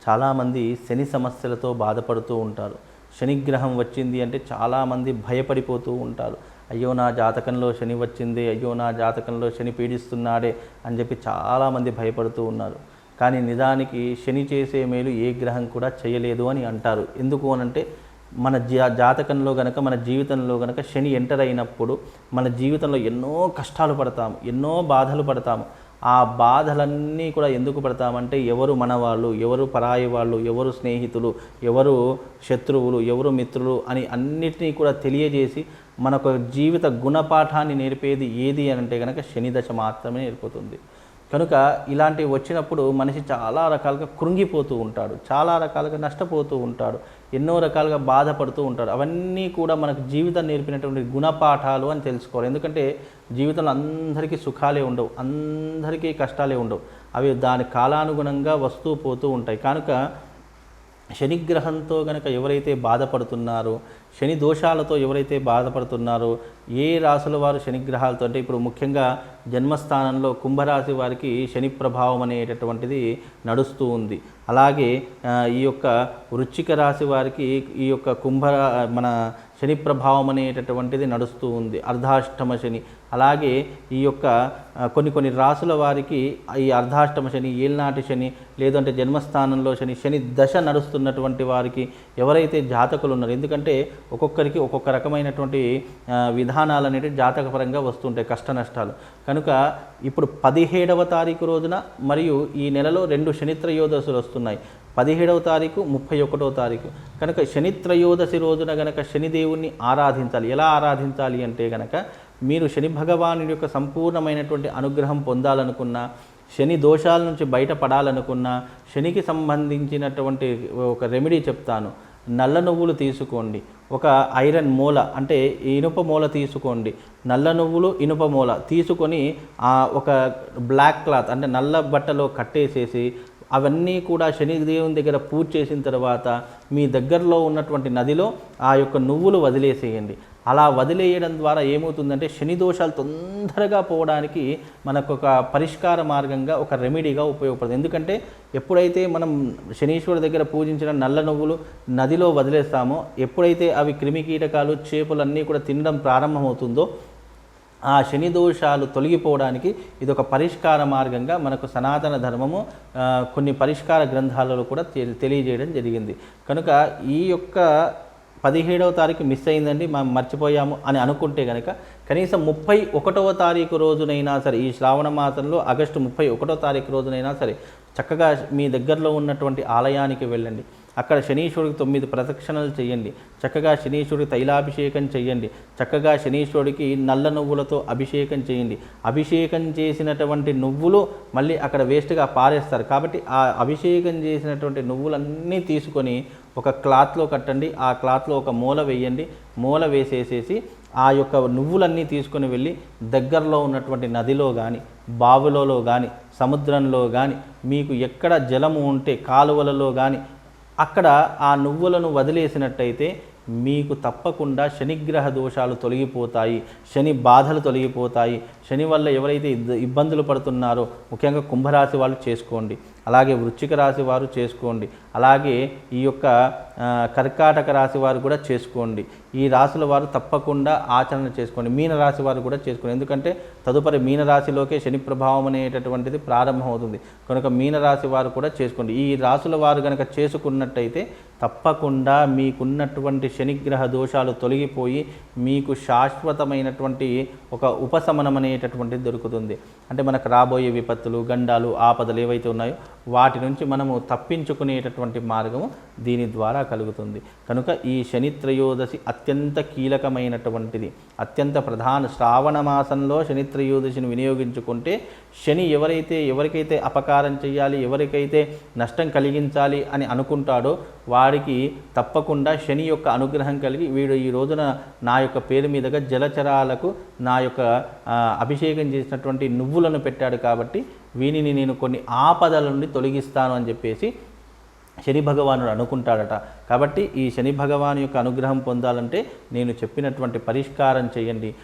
చాలామంది శని సమస్యలతో బాధపడుతూ ఉంటారు. శనిగ్రహం వచ్చింది అంటే చాలామంది భయపడిపోతూ ఉంటారు. అయ్యో నా జాతకంలో శని వచ్చింది, అయ్యో నా జాతకంలో శని పీడిస్తున్నాడే అని చెప్పి చాలామంది భయపడుతూ ఉన్నారు. కానీ నిజానికి శని చేసే మేలు ఏ గ్రహం కూడా చేయలేదు అని అంటారు. ఎందుకు అనంటే మన జాతకంలో గనక మన జీవితంలో గనక శని ఎంటర్ అయినప్పుడు మన జీవితంలో ఎన్నో కష్టాలు పడతాము, ఎన్నో బాధలు పడతాము. ఆ బాధలన్నీ కూడా ఎందుకు పడతామంటే ఎవరు మన వాళ్ళు, ఎవరు పరాయి వాళ్ళు, ఎవరు స్నేహితులు, ఎవరు శత్రువులు, ఎవరు మిత్రులు అని అన్నిటినీ కూడా తెలియజేసి మనకు జీవిత గుణపాఠాన్ని నేర్పేది ఏది అని అంటే కనుక శని దశ మాత్రమే నేర్పుతుంది. కనుక ఇలాంటివి వచ్చినప్పుడు మనిషి చాలా రకాలుగా కృంగిపోతూ ఉంటాడు, చాలా రకాలుగా నష్టపోతూ ఉంటాడు, ఎన్నో రకాలుగా బాధపడుతూ ఉంటాడు. అవన్నీ కూడా మనకు జీవితం నేర్పినటువంటి గుణపాఠాలు అని తెలుసుకోవాలి. ఎందుకంటే జీవితంలో అందరికీ సుఖాలే ఉండవు, అందరికీ కష్టాలే ఉండవు. అవి దాని కాలానుగుణంగా వస్తూ పోతూ ఉంటాయి. కనుక శనిగ్రహంతో కనుక ఎవరైతే బాధపడుతున్నారో, శని దోషాలతో ఎవరైతే బాధపడుతున్నారో, ఏ రాశుల వారు శనిగ్రహాలతో అంటే ఇప్పుడు ముఖ్యంగా జన్మస్థానంలో కుంభరాశి వారికి శని ప్రభావం అనేటటువంటిది నడుస్తూ ఉంది. అలాగే ఈ యొక్క వృశ్చిక రాశి వారికి ఈ యొక్క మన శని ప్రభావం అనేటటువంటిది నడుస్తూ ఉంది, అర్ధాష్టమ శని. అలాగే ఈ యొక్క కొన్ని రాసుల వారికి ఈ అర్ధాష్టమ శని, ఏల్నాటి శని, లేదంటే జన్మస్థానంలో శని, శని దశ నడుస్తున్నటువంటి వారికి ఎవరైతే జాతకులు ఉన్నారు, ఎందుకంటే ఒక్కొక్కరికి ఒక్కొక్క రకమైనటువంటి విధానాలు అనేవి జాతకపరంగా వస్తుంటాయి, కష్ట నష్టాలు. కనుక ఇప్పుడు 17వ తారీఖు రోజున మరియు ఈ నెలలో 2 శనిత్రయోదశులు వస్తున్నాయి, 17వ తారీఖు 31వ తారీఖు. కనుక శనిత్రయోదశి రోజున గనక శనిదేవుణ్ణి ఆరాధించాలి. ఎలా ఆరాధించాలి అంటే గనక మీరు శని భగవానుడి యొక్క సంపూర్ణమైనటువంటి అనుగ్రహం పొందాలనుకున్నా, శని దోషాల నుంచి బయటపడాలనుకున్నా, శనికి సంబంధించినటువంటి ఒక రెమెడీ చెప్తాను. నల్ల నువ్వులు తీసుకోండి, ఒక ఐరన్ మూల అంటే ఇనుప మూల తీసుకోండి, నల్ల నువ్వులు ఇనుప మూల తీసుకొని ఒక బ్లాక్ క్లాత్ అంటే నల్ల బట్టలో కట్టేసేసి అవన్నీ కూడా శనిదేవుని దగ్గర పూజ చేసిన తర్వాత మీ దగ్గరలో ఉన్నటువంటి నదిలో ఆ యొక్క నువ్వులు వదిలేసేయండి. అలా వదిలేయడం ద్వారా ఏమవుతుందంటే శని దోషాలు తొందరగా పోవడానికి మనకు ఒక పరిష్కార మార్గంగా, ఒక రెమెడీగా ఉపయోగపడుతుంది. ఎందుకంటే ఎప్పుడైతే మనం శనీశ్వరుడి దగ్గర పూజించిన నల్ల నువ్వులు నదిలో వదిలేస్తామో, ఎప్పుడైతే అవి క్రిమికీటకాలు చేపలన్నీ కూడా తినడం ప్రారంభమవుతుందో ఆ శని దోషాలు తొలగిపోవడానికి ఇది ఒక పరిష్కార మార్గంగా మనకు సనాతన ధర్మము కొన్ని పరిష్కార గ్రంథాలలో కూడా తెలియజేయడం జరిగింది. కనుక ఈ యొక్క 17వ తారీఖు మిస్ అయిందండి, మనం మర్చిపోయాము అని అనుకుంటే కనుక కనీసం 31వ తారీఖు రోజునైనా సరే, ఈ శ్రావణ మాసంలో ఆగస్టు 31వ తారీఖు రోజునైనా సరే చక్కగా మీ దగ్గరలో ఉన్నటువంటి ఆలయానికి వెళ్ళండి. అక్కడ శనీశ్వరుడికి 9 ప్రదక్షిణలు చేయండి, చక్కగా శనీశ్వరుడికి తైలాభిషేకం చేయండి, చక్కగా శనీశ్వరుడికి నల్ల నువ్వులతో అభిషేకం చేయండి. అభిషేకం చేసినటువంటి నువ్వులు మళ్ళీ అక్కడ వేస్ట్గా పారేస్తారు. కాబట్టి ఆ అభిషేకం చేసినటువంటి నువ్వులన్నీ తీసుకొని ఒక క్లాత్లో కట్టండి, ఆ క్లాత్లో ఒక మూల వేయండి, మూల వేసేసేసి ఆ యొక్క నువ్వులన్నీ తీసుకొని వెళ్ళి దగ్గరలో ఉన్నటువంటి నదిలో కానీ, బావులలో కానీ, సముద్రంలో కానీ, మీకు ఎక్కడ జలము ఉంటే కాలువలలో కానీ అక్కడ ఆ నువ్వులను వదిలేసినట్టయితే మీకు తప్పకుండా శనిగ్రహ దోషాలు తొలగిపోతాయి, శని బాధలు తొలగిపోతాయి. శని వల్ల ఎవరైతే ఇబ్బందులు పడుతున్నారో ముఖ్యంగా కుంభరాశి వాళ్ళు చేసుకోండి, అలాగే వృశ్చిక రాశి వారు చేసుకోండి, అలాగే ఈ యొక్క కర్కాటక రాశి వారు కూడా చేసుకోండి. ఈ రాశుల వారు తప్పకుండా ఆచరణ చేసుకోండి. మీనరాశి వారు కూడా చేసుకోండి, ఎందుకంటే తదుపరి మీనరాశిలోకే శని ప్రభావం అనేటటువంటిది ప్రారంభమవుతుంది. కనుక మీనరాశి వారు కూడా చేసుకోండి. ఈ రాశుల వారు కనుక చేసుకున్నట్టయితే తప్పకుండా మీకున్నటువంటి శనిగ్రహ దోషాలు తొలగిపోయి మీకు శాశ్వతమైనటువంటి ఒక ఉపశమనం అనేటటువంటిది దొరుకుతుంది. అంటే మనకు రాబోయే విపత్తులు, గండాలు, ఆపదలు ఏవైతే ఉన్నాయో వాటి నుంచి మనము తప్పించుకునేటటువంటి మార్గము దీని ద్వారా కలుగుతుంది. కనుక ఈ శని త్రయోదశి అత్యంత కీలకమైనటువంటిది, అత్యంత ప్రధాన. శ్రావణ మాసంలో శని త్రయోదశిని వినియోగించుకుంటే శని ఎవరికైతే అపకారం చేయాలి, ఎవరికైతే నష్టం కలిగించాలి అని అనుకుంటాడో వాడికి తప్పకుండా శని యొక్క అనుగ్రహం కలిగి వీడు ఈ రోజున నా యొక్క పేరు మీదుగా జలచరాలకు నా యొక్క అభిషేకం చేసినటువంటి నువ్వులను పెట్టాడు కాబట్టి వీనిని నేను కొన్ని ఆపదల నుండి తొలగిస్తాను అని చెప్పేసి శని భగవానుడు అనుకుంటాడట. కాబట్టి ఈ శని భగవాను యొక్క అనుగ్రహం పొందాలంటే నేను చెప్పినటువంటి పరిష్కారం చేయండి.